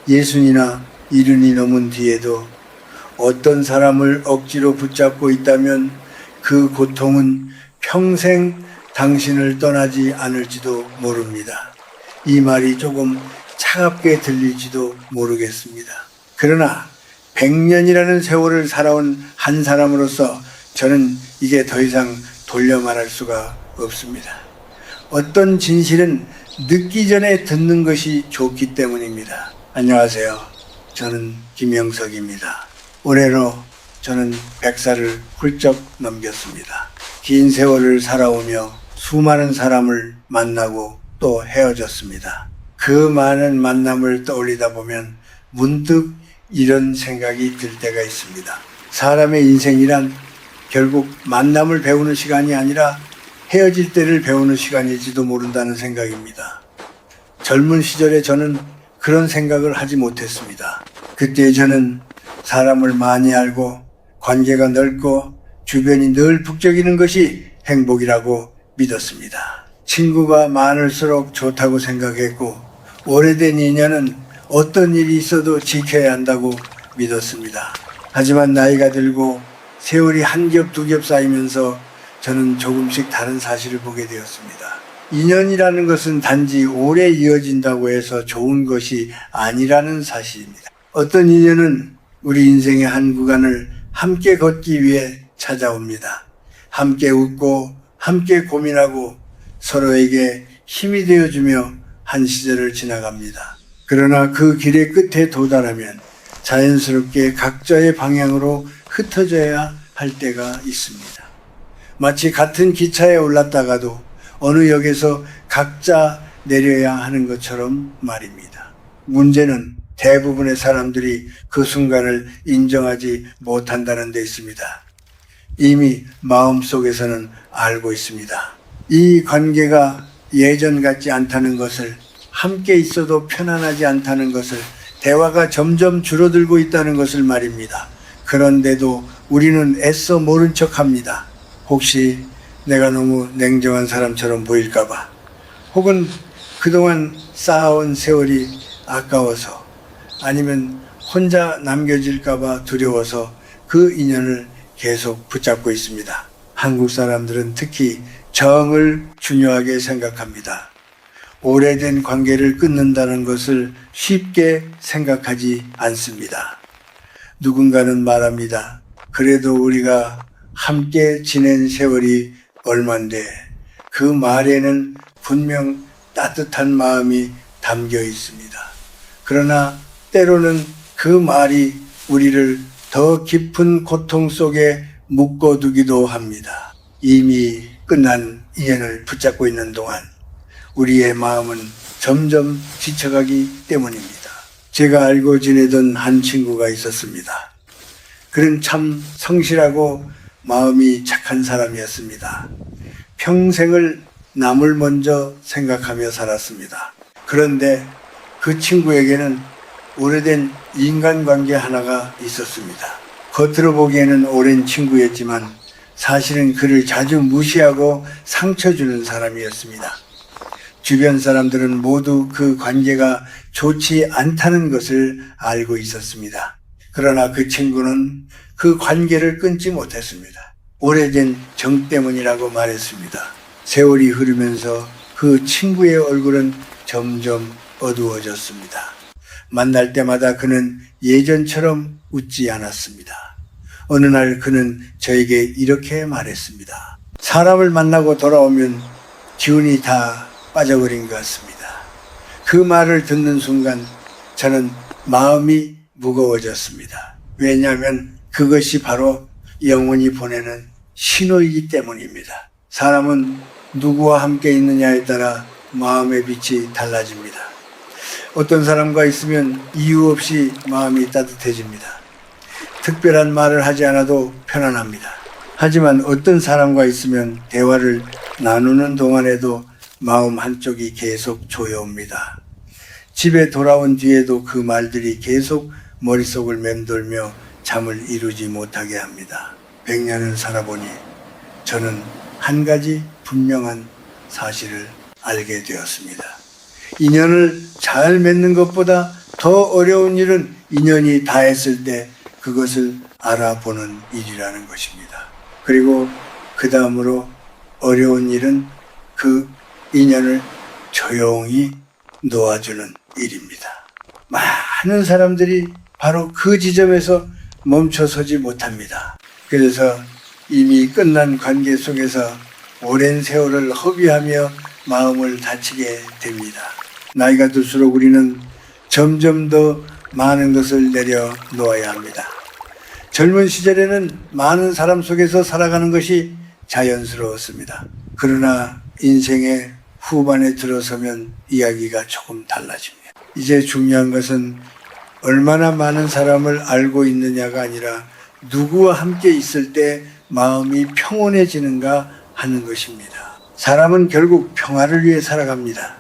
예순이나 이른이 넘은 뒤에도 어떤 사람을 억지로 붙잡고 있다면 그 고통은 평생 당신을 떠나지 않을지도 모릅니다. 이 말이 조금 차갑게 들릴지도 모르겠습니다. 그러나 100년이라는 세월을 살아온 한 사람으로서 저는 이게 더 이상 돌려 말할 수가 없습니다. 어떤 진실은 늦기 전에 듣는 것이 좋기 때문입니다. 안녕하세요. 저는 김영석입니다. 올해로 저는 100살을 훌쩍 넘겼습니다. 긴 세월을 살아오며 수많은 사람을 만나고 또 헤어졌습니다. 그 많은 만남을 떠올리다 보면 문득 이런 생각이 들 때가 있습니다. 사람의 인생이란 결국 만남을 배우는 시간이 아니라 헤어질 때를 배우는 시간일지도 모른다는 생각입니다. 젊은 시절에 저는 그런 생각을 하지 못했습니다. 그때 저는 사람을 많이 알고 관계가 넓고 주변이 늘 북적이는 것이 행복이라고 믿었습니다. 친구가 많을수록 좋다고 생각했고 오래된 인연은 어떤 일이 있어도 지켜야 한다고 믿었습니다. 하지만 나이가 들고 세월이 한 겹 두 겹 쌓이면서 저는 조금씩 다른 사실을 보게 되었습니다. 인연이라는 것은 단지 오래 이어진다고 해서 좋은 것이 아니라는 사실입니다. 어떤 인연은 우리 인생의 한 구간을 함께 걷기 위해 찾아옵니다. 함께 웃고 함께 고민하고 서로에게 힘이 되어주며 한 시절을 지나갑니다. 그러나 그 길의 끝에 도달하면 자연스럽게 각자의 방향으로 흩어져야 할 때가 있습니다. 마치 같은 기차에 올랐다가도 어느 역에서 각자 내려야 하는 것처럼 말입니다. 문제는 대부분의 사람들이 그 순간을 인정하지 못한다는 데 있습니다. 이미 마음속에서는 알고 있습니다. 이 관계가 예전 같지 않다는 것을, 함께 있어도 편안하지 않다는 것을, 대화가 점점 줄어들고 있다는 것을 말입니다. 그런데도 우리는 애써 모른 척합니다. 혹시 내가 너무 냉정한 사람처럼 보일까봐, 혹은 그동안 쌓아온 세월이 아까워서, 아니면 혼자 남겨질까봐 두려워서 그 인연을 계속 붙잡고 있습니다. 한국 사람들은 특히 정을 중요하게 생각합니다. 오래된 관계를 끊는다는 것을 쉽게 생각하지 않습니다. 누군가는 말합니다. 그래도 우리가 함께 지낸 세월이 얼만데 그 말에는 분명 따뜻한 마음이 담겨 있습니다. 그러나 때로는 그 말이 우리를 더 깊은 고통 속에 묶어두기도 합니다. 이미 끝난 인연을 붙잡고 있는 동안 우리의 마음은 점점 지쳐가기 때문입니다. 제가 알고 지내던 한 친구가 있었습니다. 그는 참 성실하고 마음이 착한 사람이었습니다. 평생을 남을 먼저 생각하며 살았습니다. 그런데 그 친구에게는 오래된 인간관계 하나가 있었습니다. 겉으로 보기에는 오랜 친구였지만 사실은 그를 자주 무시하고 상처 주는 사람이었습니다. 주변 사람들은 모두 그 관계가 좋지 않다는 것을 알고 있었습니다. 그러나 그 친구는 그 관계를 끊지 못했습니다. 오래된 정 때문이라고 말했습니다. 세월이 흐르면서 그 친구의 얼굴은 점점 어두워졌습니다. 만날 때마다 그는 예전처럼 웃지 않았습니다. 어느 날 그는 저에게 이렇게 말했습니다. 사람을 만나고 돌아오면 기운이 다 빠져버린 것 같습니다. 그 말을 듣는 순간 저는 마음이 무거워졌습니다. 왜냐하면 그것이 바로 영혼이 보내는 신호이기 때문입니다. 사람은 누구와 함께 있느냐에 따라 마음의 빛이 달라집니다. 어떤 사람과 있으면 이유 없이 마음이 따뜻해집니다. 특별한 말을 하지 않아도 편안합니다. 하지만 어떤 사람과 있으면 대화를 나누는 동안에도 마음 한쪽이 계속 조여옵니다. 집에 돌아온 뒤에도 그 말들이 계속 머릿속을 맴돌며 잠을 이루지 못하게 합니다. 100년을 살아보니 저는 한 가지 분명한 사실을 알게 되었습니다. 인연을 잘 맺는 것보다 더 어려운 일은 인연이 닿았을 때 그것을 알아보는 일이라는 것입니다. 그리고 그 다음으로 어려운 일은 그 인연을 조용히 놓아주는 일입니다. 많은 사람들이 바로 그 지점에서 멈춰서지 못합니다. 그래서 이미 끝난 관계 속에서 오랜 세월을 허비하며 마음을 다치게 됩니다. 나이가 들수록 우리는 점점 더 많은 것을 내려놓아야 합니다. 젊은 시절에는 많은 사람 속에서 살아가는 것이 자연스러웠습니다. 그러나 인생의 후반에 들어서면 이야기가 조금 달라집니다. 이제 중요한 것은 얼마나 많은 사람을 알고 있느냐가 아니라 누구와 함께 있을 때 마음이 평온해지는가 하는 것입니다. 사람은 결국 평화를 위해 살아갑니다.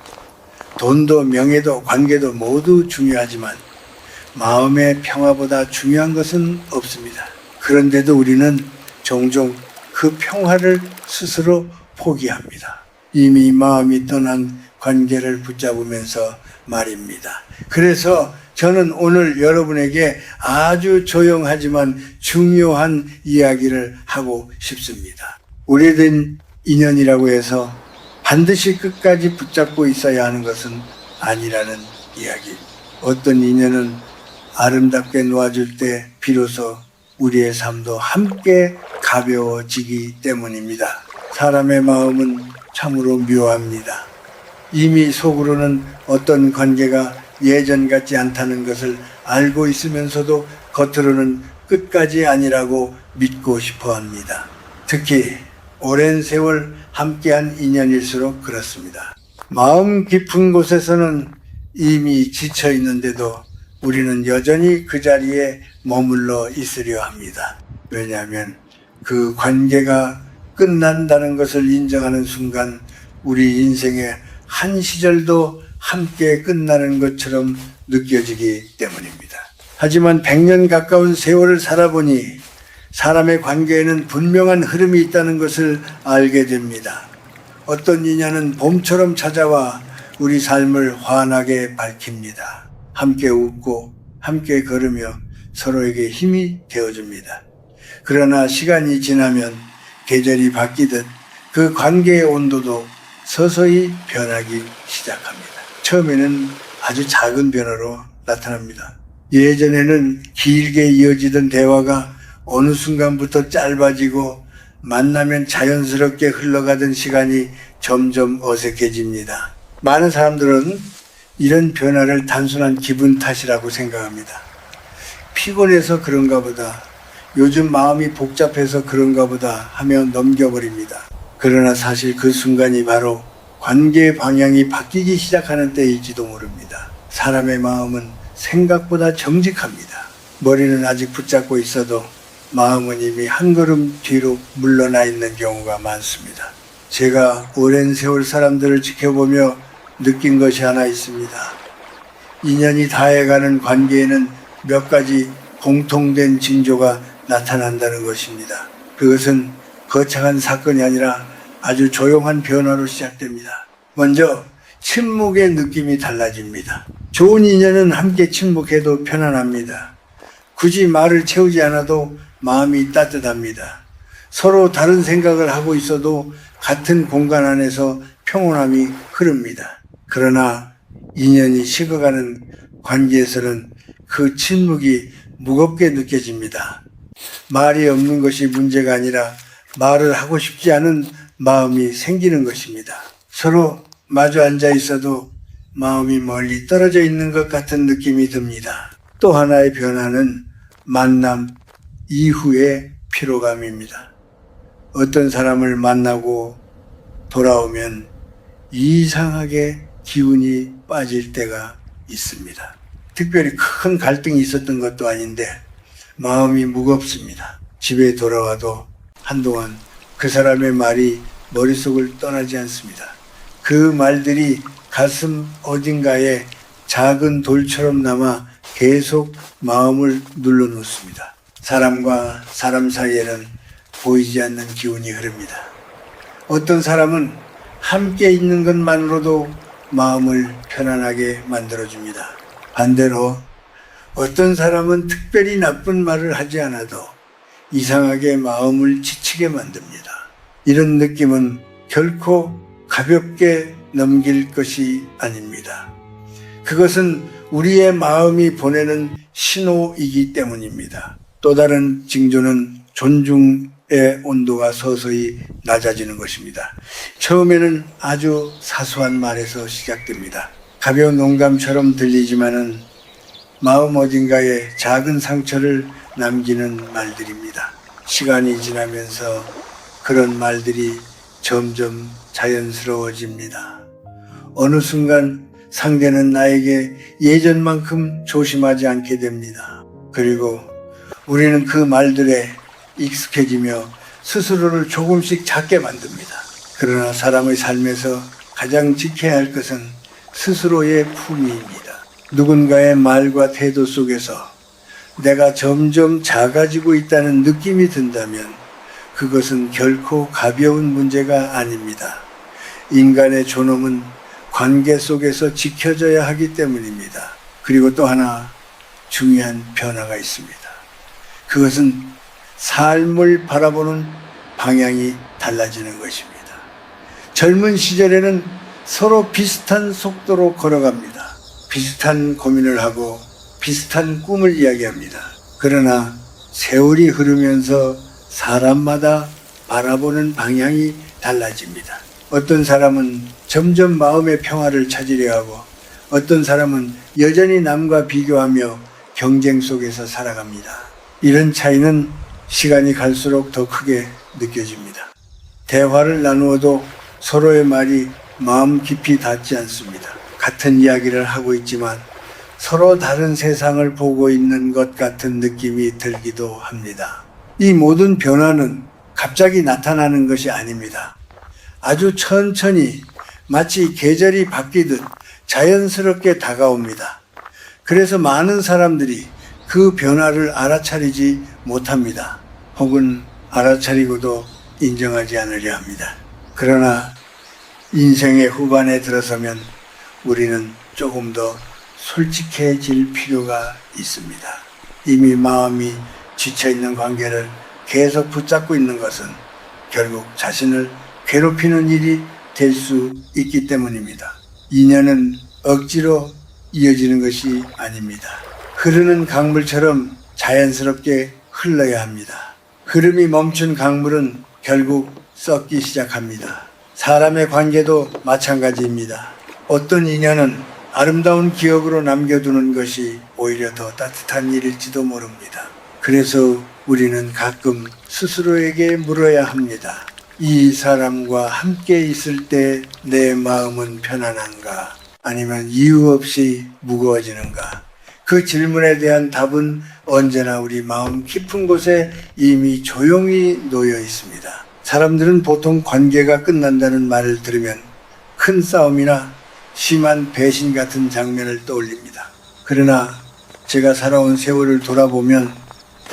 돈도 명예도 관계도 모두 중요하지만 마음의 평화보다 중요한 것은 없습니다. 그런데도 우리는 종종 그 평화를 스스로 포기합니다. 이미 마음이 떠난 관계를 붙잡으면서 말입니다. 그래서 저는 오늘 여러분에게 아주 조용하지만 중요한 이야기를 하고 싶습니다. 오래된 인연이라고 해서 반드시 끝까지 붙잡고 있어야 하는 것은 아니라는 이야기. 어떤 인연은 아름답게 놓아줄 때 비로소 우리의 삶도 함께 가벼워지기 때문입니다. 사람의 마음은 참으로 묘합니다. 이미 속으로는 어떤 관계가 예전 같지 않다는 것을 알고 있으면서도 겉으로는 끝까지 아니라고 믿고 싶어 합니다. 특히 오랜 세월 함께한 인연일수록 그렇습니다. 마음 깊은 곳에서는 이미 지쳐 있는데도 우리는 여전히 그 자리에 머물러 있으려 합니다. 왜냐하면 그 관계가 끝난다는 것을 인정하는 순간 우리 인생의 한 시절도 함께 끝나는 것처럼 느껴지기 때문입니다. 하지만 100년 가까운 세월을 살아보니 사람의 관계에는 분명한 흐름이 있다는 것을 알게 됩니다. 어떤 인연은 봄처럼 찾아와 우리 삶을 환하게 밝힙니다. 함께 웃고 함께 걸으며 서로에게 힘이 되어줍니다. 그러나 시간이 지나면 계절이 바뀌듯 그 관계의 온도도 서서히 변하기 시작합니다. 처음에는 아주 작은 변화로 나타납니다. 예전에는 길게 이어지던 대화가 어느 순간부터 짧아지고 만나면 자연스럽게 흘러가던 시간이 점점 어색해집니다. 많은 사람들은 이런 변화를 단순한 기분 탓이라고 생각합니다. 피곤해서 그런가 보다, 요즘 마음이 복잡해서 그런가 보다 하며 넘겨버립니다. 그러나 사실 그 순간이 바로 관계의 방향이 바뀌기 시작하는 때일지도 모릅니다. 사람의 마음은 생각보다 정직합니다. 머리는 아직 붙잡고 있어도 마음은 이미 한 걸음 뒤로 물러나 있는 경우가 많습니다. 제가 오랜 세월 사람들을 지켜보며 느낀 것이 하나 있습니다. 인연이 다해가는 관계에는 몇 가지 공통된 징조가 나타난다는 것입니다. 그것은 거창한 사건이 아니라 아주 조용한 변화로 시작됩니다. 먼저 침묵의 느낌이 달라집니다. 좋은 인연은 함께 침묵해도 편안합니다. 굳이 말을 채우지 않아도 마음이 따뜻합니다. 서로 다른 생각을 하고 있어도 같은 공간 안에서 평온함이 흐릅니다. 그러나 인연이 식어가는 관계에서는 그 침묵이 무겁게 느껴집니다. 말이 없는 것이 문제가 아니라 말을 하고 싶지 않은 마음이 생기는 것입니다. 서로 마주 앉아 있어도 마음이 멀리 떨어져 있는 것 같은 느낌이 듭니다. 또 하나의 변화는 만남 이후의 피로감입니다. 어떤 사람을 만나고 돌아오면 이상하게 기운이 빠질 때가 있습니다. 특별히 큰 갈등이 있었던 것도 아닌데 마음이 무겁습니다. 집에 돌아와도 한동안 그 사람의 말이 머릿속을 떠나지 않습니다. 그 말들이 가슴 어딘가에 작은 돌처럼 남아 계속 마음을 눌러놓습니다. 사람과 사람 사이에는 보이지 않는 기운이 흐릅니다. 어떤 사람은 함께 있는 것만으로도 마음을 편안하게 만들어줍니다. 반대로 어떤 사람은 특별히 나쁜 말을 하지 않아도 이상하게 마음을 지치게 만듭니다. 이런 느낌은 결코 가볍게 넘길 것이 아닙니다. 그것은 우리의 마음이 보내는 신호이기 때문입니다. 또 다른 징조는 존중의 온도가 서서히 낮아지는 것입니다. 처음에는 아주 사소한 말에서 시작됩니다. 가벼운 농담처럼 들리지만은 마음 어딘가에 작은 상처를 남기는 말들입니다. 시간이 지나면서 그런 말들이 점점 자연스러워집니다. 어느 순간 상대는 나에게 예전만큼 조심하지 않게 됩니다. 그리고 우리는 그 말들에 익숙해지며 스스로를 조금씩 작게 만듭니다. 그러나 사람의 삶에서 가장 지켜야 할 것은 스스로의 품위입니다. 누군가의 말과 태도 속에서 내가 점점 작아지고 있다는 느낌이 든다면 그것은 결코 가벼운 문제가 아닙니다. 인간의 존엄은 관계 속에서 지켜져야 하기 때문입니다. 그리고 또 하나 중요한 변화가 있습니다. 그것은 삶을 바라보는 방향이 달라지는 것입니다. 젊은 시절에는 서로 비슷한 속도로 걸어갑니다. 비슷한 고민을 하고 비슷한 꿈을 이야기합니다. 그러나 세월이 흐르면서 사람마다 바라보는 방향이 달라집니다. 어떤 사람은 점점 마음의 평화를 찾으려 하고 어떤 사람은 여전히 남과 비교하며 경쟁 속에서 살아갑니다. 이런 차이는 시간이 갈수록 더 크게 느껴집니다. 대화를 나누어도 서로의 말이 마음 깊이 닿지 않습니다. 같은 이야기를 하고 있지만 서로 다른 세상을 보고 있는 것 같은 느낌이 들기도 합니다. 이 모든 변화는 갑자기 나타나는 것이 아닙니다. 아주 천천히 마치 계절이 바뀌듯 자연스럽게 다가옵니다. 그래서 많은 사람들이 그 변화를 알아차리지 못합니다. 혹은 알아차리고도 인정하지 않으려 합니다. 그러나 인생의 후반에 들어서면 우리는 조금 더 솔직해질 필요가 있습니다. 이미 마음이 지쳐있는 관계를 계속 붙잡고 있는 것은 결국 자신을 괴롭히는 일이 될 수 있기 때문입니다. 인연은 억지로 이어지는 것이 아닙니다. 흐르는 강물처럼 자연스럽게 흘러야 합니다. 흐름이 멈춘 강물은 결국 썩기 시작합니다. 사람의 관계도 마찬가지입니다. 어떤 인연은 아름다운 기억으로 남겨두는 것이 오히려 더 따뜻한 일일지도 모릅니다. 그래서 우리는 가끔 스스로에게 물어야 합니다. 이 사람과 함께 있을 때 내 마음은 편안한가? 아니면 이유 없이 무거워지는가? 그 질문에 대한 답은 언제나 우리 마음 깊은 곳에 이미 조용히 놓여 있습니다. 사람들은 보통 관계가 끝난다는 말을 들으면 큰 싸움이나 심한 배신 같은 장면을 떠올립니다. 그러나 제가 살아온 세월을 돌아보면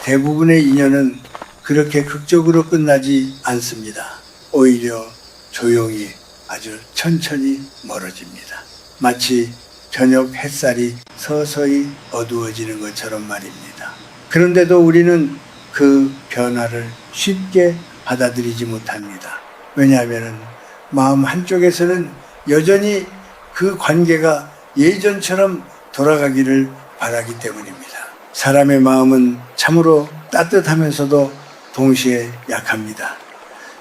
대부분의 인연은 그렇게 극적으로 끝나지 않습니다. 오히려 조용히 아주 천천히 멀어집니다. 마치 저녁 햇살이 서서히 어두워지는 것처럼 말입니다. 그런데도 우리는 그 변화를 쉽게 받아들이지 못합니다. 왜냐하면 마음 한쪽에서는 여전히 그 관계가 예전처럼 돌아가기를 바라기 때문입니다. 사람의 마음은 참으로 따뜻하면서도 동시에 약합니다.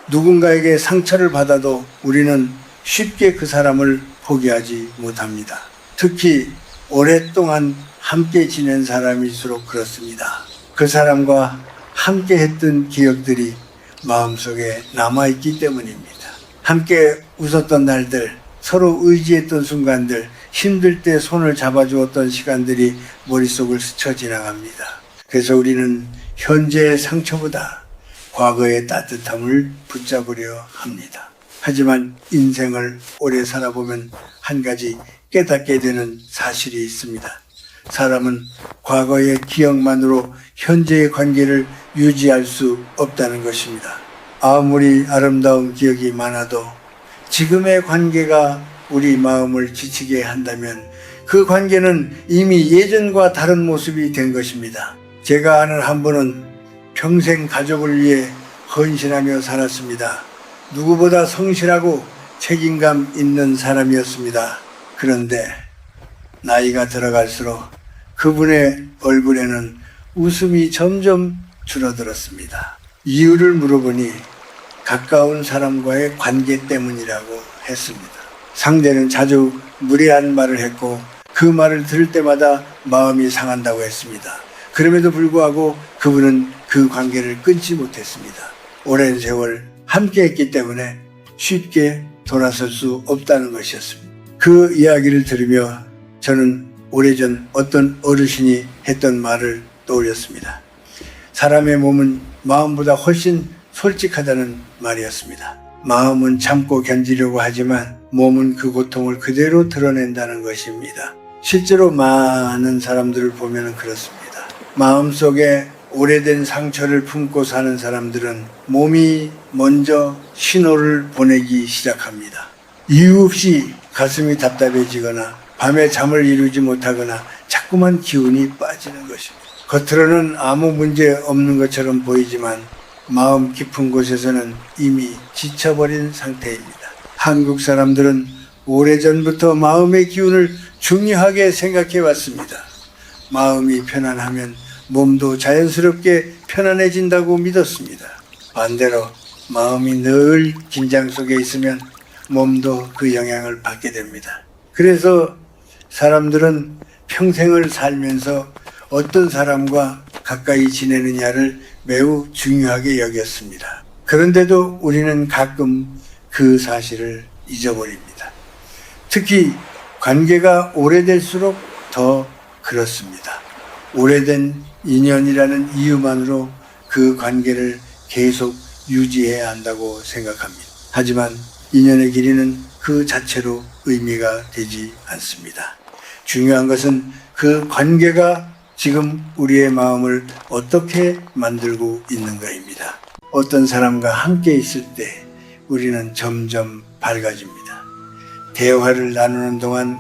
누군가에게 상처를 받아도 우리는 쉽게 그 사람을 포기하지 못합니다. 특히 오랫동안 함께 지낸 사람일수록 그렇습니다. 그 사람과 함께 했던 기억들이 마음속에 남아있기 때문입니다. 함께 웃었던 날들, 서로 의지했던 순간들, 힘들 때 손을 잡아주었던 시간들이 머릿속을 스쳐 지나갑니다. 그래서 우리는 현재의 상처보다 과거의 따뜻함을 붙잡으려 합니다. 하지만 인생을 오래 살아보면 한 가지 깨닫게 되는 사실이 있습니다. 사람은 과거의 기억만으로 현재의 관계를 유지할 수 없다는 것입니다. 아무리 아름다운 기억이 많아도 지금의 관계가 우리 마음을 지치게 한다면 그 관계는 이미 예전과 다른 모습이 된 것입니다. 제가 아는 한 분은 평생 가족을 위해 헌신하며 살았습니다. 누구보다 성실하고 책임감 있는 사람이었습니다. 그런데 나이가 들어갈수록 그분의 얼굴에는 웃음이 점점 줄어들었습니다. 이유를 물어보니 가까운 사람과의 관계 때문이라고 했습니다. 상대는 자주 무례한 말을 했고 그 말을 들을 때마다 마음이 상한다고 했습니다. 그럼에도 불구하고 그분은 그 관계를 끊지 못했습니다. 오랜 세월 함께 했기 때문에 쉽게 돌아설 수 없다는 것이었습니다. 그 이야기를 들으며 저는 오래전 어떤 어르신이 했던 말을 떠올렸습니다. 사람의 몸은 마음보다 훨씬 솔직하다는 말이었습니다. 마음은 참고 견디려고 하지만 몸은 그 고통을 그대로 드러낸다는 것입니다. 실제로 많은 사람들을 보면 그렇습니다. 마음속에 오래된 상처를 품고 사는 사람들은 몸이 먼저 신호를 보내기 시작합니다. 이유 없이 가슴이 답답해지거나 밤에 잠을 이루지 못하거나 자꾸만 기운이 빠지는 것입니다. 겉으로는 아무 문제 없는 것처럼 보이지만 마음 깊은 곳에서는 이미 지쳐버린 상태입니다. 한국 사람들은 오래전부터 마음의 기운을 중요하게 생각해 왔습니다. 마음이 편안하면 몸도 자연스럽게 편안해진다고 믿었습니다. 반대로 마음이 늘 긴장 속에 있으면 몸도 그 영향을 받게 됩니다. 그래서 사람들은 평생을 살면서 어떤 사람과 가까이 지내느냐를 매우 중요하게 여겼습니다. 그런데도 우리는 가끔 그 사실을 잊어버립니다. 특히 관계가 오래될수록 더 그렇습니다. 오래된 인연이라는 이유만으로 그 관계를 계속 유지해야 한다고 생각합니다. 하지만 인연의 길이는 그 자체로 의미가 되지 않습니다. 중요한 것은 그 관계가 지금 우리의 마음을 어떻게 만들고 있는가입니다. 어떤 사람과 함께 있을 때 우리는 점점 밝아집니다. 대화를 나누는 동안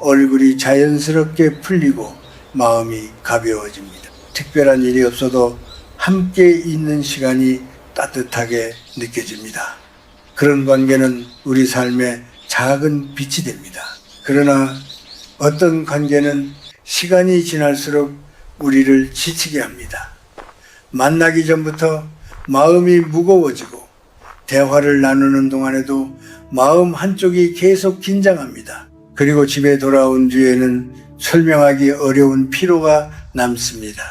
얼굴이 자연스럽게 풀리고 마음이 가벼워집니다. 특별한 일이 없어도 함께 있는 시간이 따뜻하게 느껴집니다. 그런 관계는 우리 삶의 작은 빛이 됩니다. 그러나 어떤 관계는 시간이 지날수록 우리를 지치게 합니다. 만나기 전부터 마음이 무거워지고 대화를 나누는 동안에도 마음 한쪽이 계속 긴장합니다. 그리고 집에 돌아온 뒤에는 설명하기 어려운 피로가 남습니다.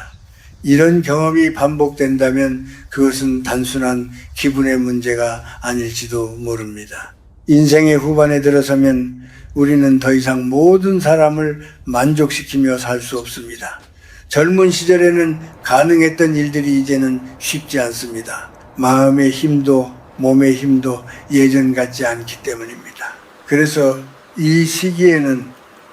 이런 경험이 반복된다면 그것은 단순한 기분의 문제가 아닐지도 모릅니다. 인생의 후반에 들어서면 우리는 더 이상 모든 사람을 만족시키며 살 수 없습니다. 젊은 시절에는 가능했던 일들이 이제는 쉽지 않습니다. 마음의 힘도 몸의 힘도 예전 같지 않기 때문입니다. 그래서 이 시기에는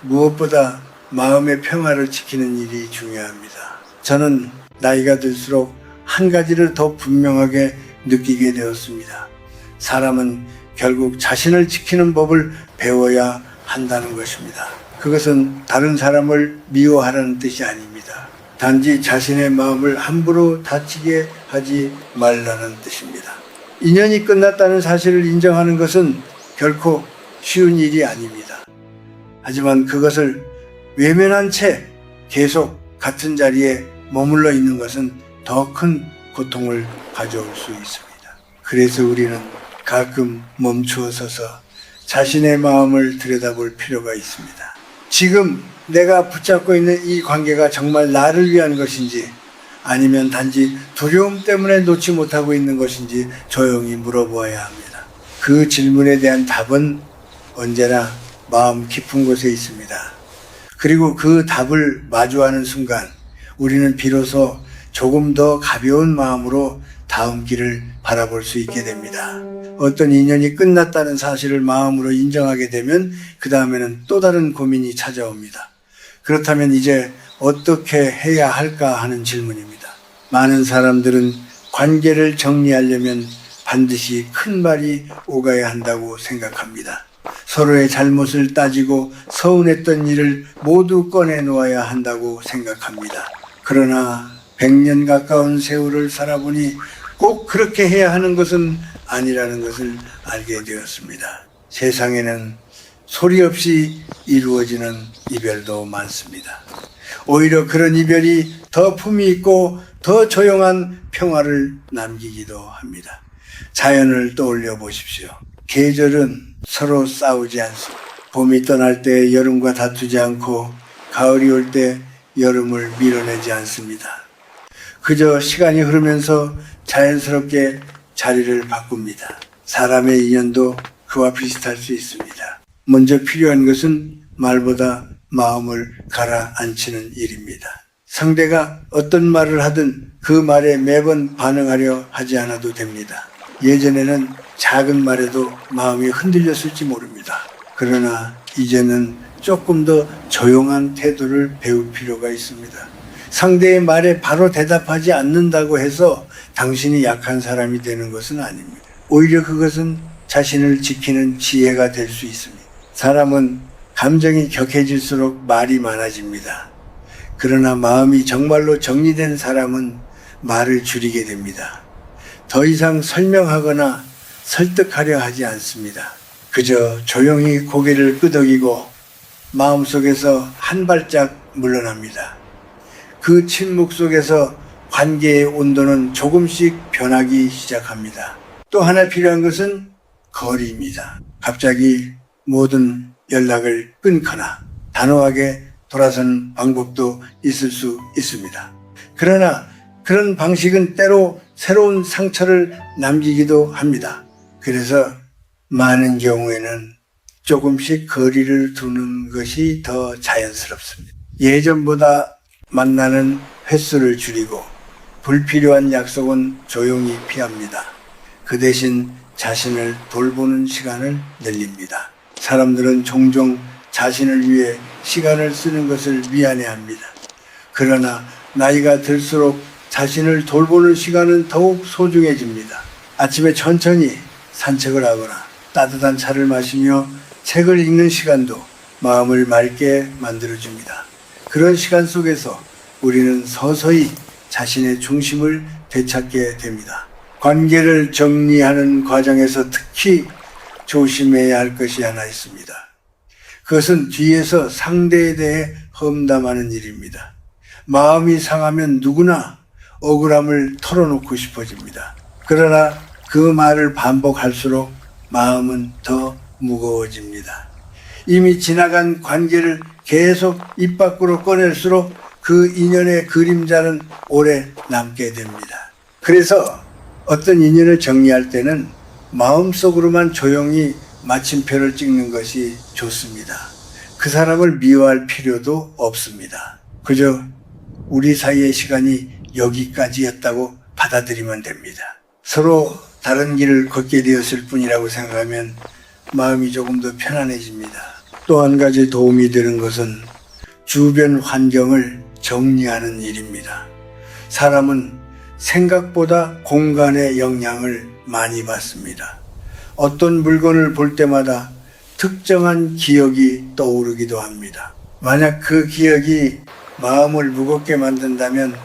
무엇보다 마음의 평화를 지키는 일이 중요합니다. 저는 나이가 들수록 한 가지를 더 분명하게 느끼게 되었습니다. 사람은 결국 자신을 지키는 법을 배워야 한다는 것입니다. 그것은 다른 사람을 미워하라는 뜻이 아닙니다. 단지 자신의 마음을 함부로 다치게 하지 말라는 뜻입니다. 인연이 끝났다는 사실을 인정하는 것은 결코 쉬운 일이 아닙니다. 하지만 그것을 외면한 채 계속 같은 자리에 머물러 있는 것은 더 큰 고통을 가져올 수 있습니다. 그래서 우리는 가끔 멈추어 서서 자신의 마음을 들여다볼 필요가 있습니다. 지금 내가 붙잡고 있는 이 관계가 정말 나를 위한 것인지 아니면 단지 두려움 때문에 놓지 못하고 있는 것인지 조용히 물어보아야 합니다. 그 질문에 대한 답은 언제나 마음 깊은 곳에 있습니다. 그리고 그 답을 마주하는 순간 우리는 비로소 조금 더 가벼운 마음으로 다음 길을 바라볼 수 있게 됩니다. 어떤 인연이 끝났다는 사실을 마음으로 인정하게 되면 그 다음에는 또 다른 고민이 찾아옵니다. 그렇다면 이제 어떻게 해야 할까 하는 질문입니다. 많은 사람들은 관계를 정리하려면 반드시 큰 말이 오가야 한다고 생각합니다. 서로의 잘못을 따지고 서운했던 일을 모두 꺼내놓아야 한다고 생각합니다. 그러나 100년 가까운 세월을 살아보니 꼭 그렇게 해야 하는 것은 아니라는 것을 알게 되었습니다. 세상에는 소리 없이 이루어지는 이별도 많습니다. 오히려 그런 이별이 더 품위 있고 더 조용한 평화를 남기기도 합니다. 자연을 떠올려 보십시오. 계절은 서로 싸우지 않습니다. 봄이 떠날 때 여름과 다투지 않고 가을이 올 때 여름을 밀어내지 않습니다. 그저 시간이 흐르면서 자연스럽게 자리를 바꿉니다. 사람의 인연도 그와 비슷할 수 있습니다. 먼저 필요한 것은 말보다 마음을 가라앉히는 일입니다. 상대가 어떤 말을 하든 그 말에 매번 반응하려 하지 않아도 됩니다. 예전에는 작은 말에도 마음이 흔들렸을지 모릅니다. 그러나 이제는 조금 더 조용한 태도를 배울 필요가 있습니다. 상대의 말에 바로 대답하지 않는다고 해서 당신이 약한 사람이 되는 것은 아닙니다. 오히려 그것은 자신을 지키는 지혜가 될 수 있습니다. 사람은 감정이 격해질수록 말이 많아집니다. 그러나 마음이 정말로 정리된 사람은 말을 줄이게 됩니다. 더 이상 설명하거나 설득하려 하지 않습니다. 그저 조용히 고개를 끄덕이고 마음속에서 한 발짝 물러납니다. 그 침묵 속에서 관계의 온도는 조금씩 변하기 시작합니다. 또 하나 필요한 것은 거리입니다. 갑자기 모든 연락을 끊거나 단호하게 돌아서는 방법도 있을 수 있습니다. 그러나 그런 방식은 때로 새로운 상처를 남기기도 합니다. 그래서 많은 경우에는 조금씩 거리를 두는 것이 더 자연스럽습니다. 예전보다 만나는 횟수를 줄이고 불필요한 약속은 조용히 피합니다. 그 대신 자신을 돌보는 시간을 늘립니다. 사람들은 종종 자신을 위해 시간을 쓰는 것을 미안해합니다. 그러나 나이가 들수록 자신을 돌보는 시간은 더욱 소중해집니다. 아침에 천천히 산책을 하거나 따뜻한 차를 마시며 책을 읽는 시간도 마음을 맑게 만들어줍니다. 그런 시간 속에서 우리는 서서히 자신의 중심을 되찾게 됩니다. 관계를 정리하는 과정에서 특히 조심해야 할 것이 하나 있습니다. 그것은 뒤에서 상대에 대해 험담하는 일입니다. 마음이 상하면 누구나 억울함을 털어놓고 싶어집니다. 그러나 그 말을 반복할수록 마음은 더 무거워집니다. 이미 지나간 관계를 계속 입 밖으로 꺼낼수록 그 인연의 그림자는 오래 남게 됩니다. 그래서 어떤 인연을 정리할 때는 마음속으로만 조용히 마침표를 찍는 것이 좋습니다. 그 사람을 미워할 필요도 없습니다. 그저 우리 사이의 시간이 여기까지였다고 받아들이면 됩니다. 서로 다른 길을 걷게 되었을 뿐이라고 생각하면 마음이 조금 더 편안해집니다. 또 한 가지 도움이 되는 것은 주변 환경을 정리하는 일입니다. 사람은 생각보다 공간의 영향을 많이 받습니다. 어떤 물건을 볼 때마다 특정한 기억이 떠오르기도 합니다. 만약 그 기억이 마음을 무겁게 만든다면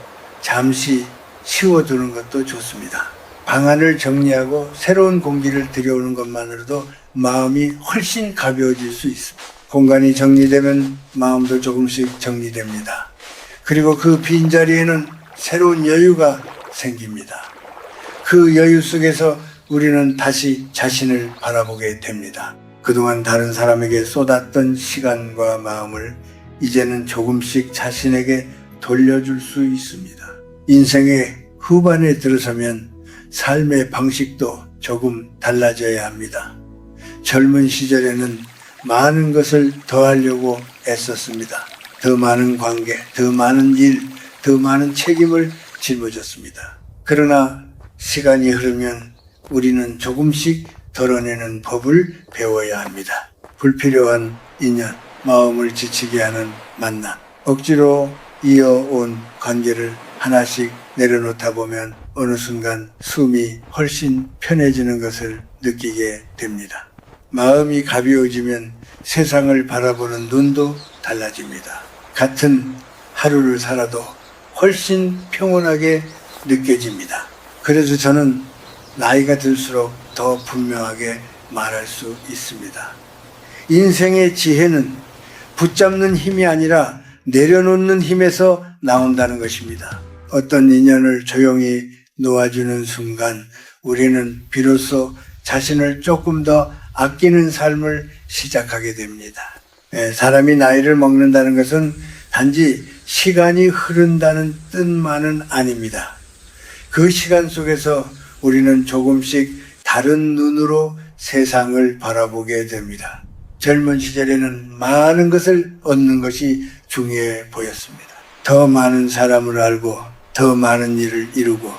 잠시 쉬어두는 것도 좋습니다. 방안을 정리하고 새로운 공기를 들여오는 것만으로도 마음이 훨씬 가벼워질 수 있습니다. 공간이 정리되면 마음도 조금씩 정리됩니다. 그리고 그 빈자리에는 새로운 여유가 생깁니다. 그 여유 속에서 우리는 다시 자신을 바라보게 됩니다. 그동안 다른 사람에게 쏟았던 시간과 마음을 이제는 조금씩 자신에게 돌려줄 수 있습니다. 인생의 후반에 들어서면 삶의 방식도 조금 달라져야 합니다. 젊은 시절에는 많은 것을 더 하려고 애썼습니다. 더 많은 관계, 더 많은 일, 더 많은 책임을 짊어졌습니다. 그러나 시간이 흐르면 우리는 조금씩 덜어내는 법을 배워야 합니다. 불필요한 인연, 마음을 지치게 하는 만남, 억지로 이어온 관계를 하나씩 내려놓다 보면 어느 순간 숨이 훨씬 편해지는 것을 느끼게 됩니다. 마음이 가벼워지면 세상을 바라보는 눈도 달라집니다. 같은 하루를 살아도 훨씬 평온하게 느껴집니다. 그래서 저는 나이가 들수록 더 분명하게 말할 수 있습니다. 인생의 지혜는 붙잡는 힘이 아니라 내려놓는 힘에서 나온다는 것입니다. 어떤 인연을 조용히 놓아주는 순간 우리는 비로소 자신을 조금 더 아끼는 삶을 시작하게 됩니다. 사람이 나이를 먹는다는 것은 단지 시간이 흐른다는 뜻만은 아닙니다. 그 시간 속에서 우리는 조금씩 다른 눈으로 세상을 바라보게 됩니다. 젊은 시절에는 많은 것을 얻는 것이 중요해 보였습니다. 더 많은 사람을 알고 더 많은 일을 이루고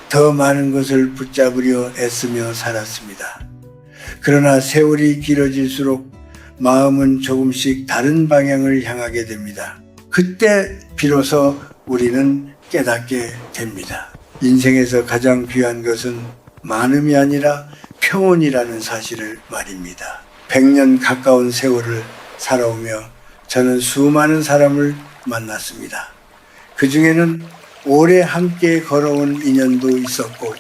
더 많은 것을 붙잡으려 애쓰며 살았습니다. 그러나 세월이 길어질수록 마음은 조금씩 다른 방향을 향하게 됩니다. 그때 비로소 우리는 깨닫게 됩니다. 인생에서 가장 귀한 것은 많음이 아니라 평온이라는 사실을 말입니다. 100년 가까운 세월을 살아오며 저는 수많은 사람을 만났습니다. 그 중에는 오래 함께 걸어온 인연도 있었고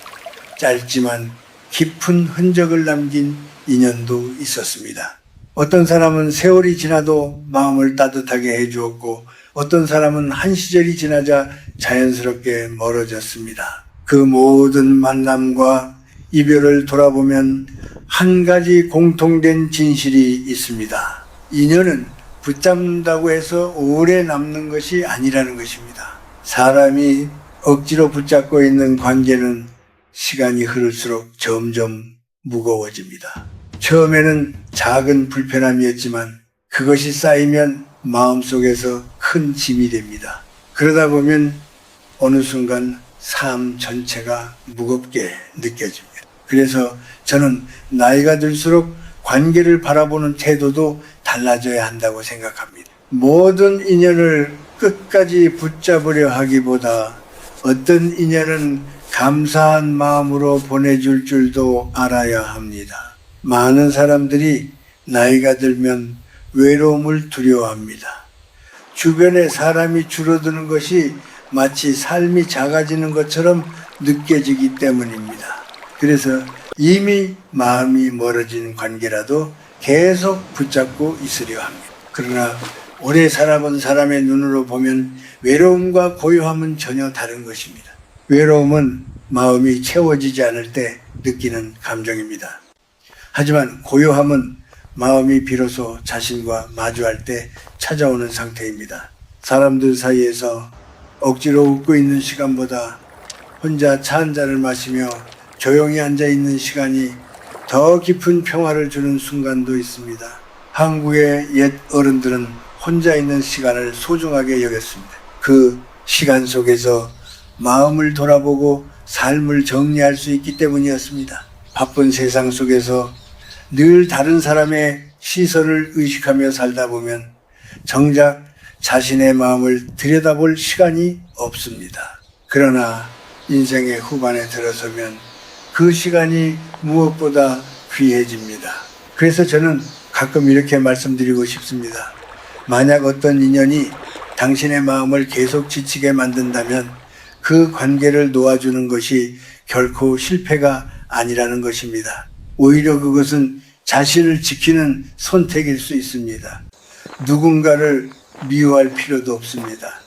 짧지만 깊은 흔적을 남긴 인연도 있었습니다. 어떤 사람은 세월이 지나도 마음을 따뜻하게 해주었고 어떤 사람은 한 시절이 지나자 자연스럽게 멀어졌습니다. 그 모든 만남과 이별을 돌아보면 한 가지 공통된 진실이 있습니다. 인연은 붙잡는다고 해서 오래 남는 것이 아니라는 것입니다. 사람이 억지로 붙잡고 있는 관계는 시간이 흐를수록 점점 무거워집니다. 처음에는 작은 불편함이었지만 그것이 쌓이면 마음속에서 큰 짐이 됩니다. 그러다 보면 어느 순간 삶 전체가 무겁게 느껴집니다. 그래서 저는 나이가 들수록 관계를 바라보는 태도도 달라져야 한다고 생각합니다. 모든 인연을 끝까지 붙잡으려 하기보다 어떤 인연은 감사한 마음으로 보내줄 줄도 알아야 합니다. 많은 사람들이 나이가 들면 외로움을 두려워합니다. 주변에 사람이 줄어드는 것이 마치 삶이 작아지는 것처럼 느껴지기 때문입니다. 그래서 이미 마음이 멀어진 관계라도 계속 붙잡고 있으려 합니다. 그러나 오래 살아본 사람의 눈으로 보면 외로움과 고요함은 전혀 다른 것입니다. 외로움은 마음이 채워지지 않을 때 느끼는 감정입니다. 하지만 고요함은 마음이 비로소 자신과 마주할 때 찾아오는 상태입니다. 사람들 사이에서 억지로 웃고 있는 시간보다 혼자 차 한 잔을 마시며 조용히 앉아 있는 시간이 더 깊은 평화를 주는 순간도 있습니다. 한국의 옛 어른들은 혼자 있는 시간을 소중하게 여겼습니다. 그 시간 속에서 마음을 돌아보고 삶을 정리할 수 있기 때문이었습니다. 바쁜 세상 속에서 늘 다른 사람의 시선을 의식하며 살다 보면 정작 자신의 마음을 들여다볼 시간이 없습니다. 그러나 인생의 후반에 들어서면 그 시간이 무엇보다 귀해집니다. 그래서 저는 가끔 이렇게 말씀드리고 싶습니다. 만약 어떤 인연이 당신의 마음을 계속 지치게 만든다면 그 관계를 놓아주는 것이 결코 실패가 아니라는 것입니다. 오히려 그것은 자신을 지키는 선택일 수 있습니다. 누군가를 미워할 필요도 없습니다.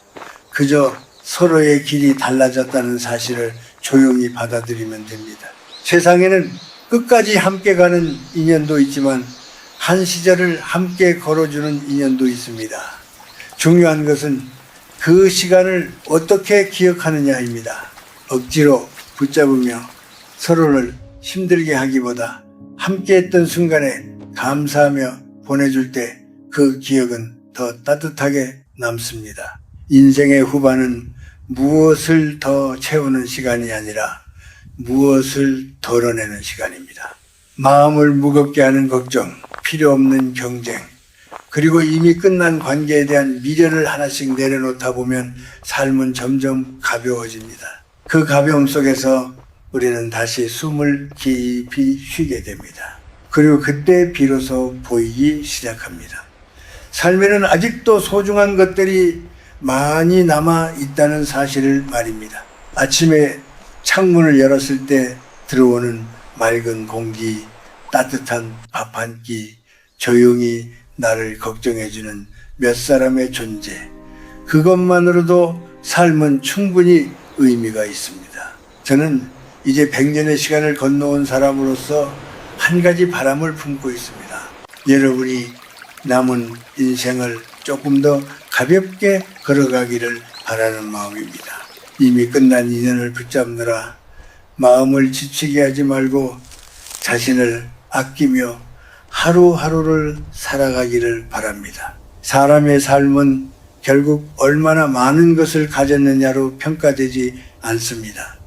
그저 서로의 길이 달라졌다는 사실을 조용히 받아들이면 됩니다. 세상에는 끝까지 함께 가는 인연도 있지만 한 시절을 함께 걸어주는 인연도 있습니다. 중요한 것은 그 시간을 어떻게 기억하느냐입니다. 억지로 붙잡으며 서로를 힘들게 하기보다 함께했던 순간에 감사하며 보내줄 때 그 기억은 더 따뜻하게 남습니다. 인생의 후반은 무엇을 더 채우는 시간이 아니라 무엇을 덜어내는 시간입니다. 마음을 무겁게 하는 걱정, 필요 없는 경쟁, 그리고 이미 끝난 관계에 대한 미련을 하나씩 내려놓다 보면 삶은 점점 가벼워집니다. 그 가벼움 속에서 우리는 다시 숨을 깊이 쉬게 됩니다. 그리고 그때 비로소 보이기 시작합니다. 삶에는 아직도 소중한 것들이 많이 남아 있다는 사실을 말입니다. 아침에 창문을 열었을 때 들어오는 맑은 공기, 따뜻한 밥 한 끼, 조용히 나를 걱정해주는 몇 사람의 존재. 그것만으로도 삶은 충분히 의미가 있습니다. 저는 이제 100년의 시간을 건너온 사람으로서 한 가지 바람을 품고 있습니다. 여러분이 남은 인생을 조금 더 가볍게 걸어가기를 바라는 마음입니다. 이미 끝난 인연을 붙잡느라 마음을 지치게 하지 말고 자신을 아끼며 하루하루를 살아가기를 바랍니다. 사람의 삶은 결국 얼마나 많은 것을 가졌느냐로 평가되지 않습니다.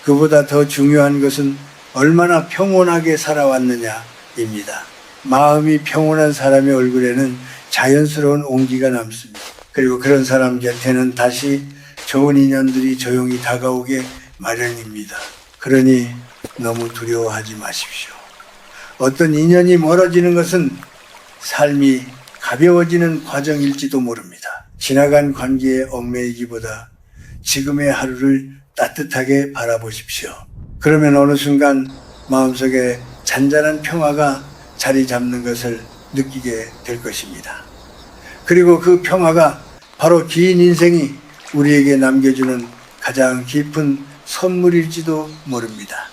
그보다 더 중요한 것은 얼마나 평온하게 살아왔느냐입니다. 마음이 평온한 사람의 얼굴에는 자연스러운 온기가 남습니다. 그리고 그런 사람 곁에는 다시 좋은 인연들이 조용히 다가오게 마련입니다. 그러니 너무 두려워하지 마십시오. 어떤 인연이 멀어지는 것은 삶이 가벼워지는 과정일지도 모릅니다. 지나간 관계에 얽매이기보다 지금의 하루를 따뜻하게 바라보십시오. 그러면 어느 순간 마음속에 잔잔한 평화가 자리 잡는 것을 느끼게 될 것입니다. 그리고 그 평화가 바로 긴 인생이 우리에게 남겨주는 가장 깊은 선물일지도 모릅니다.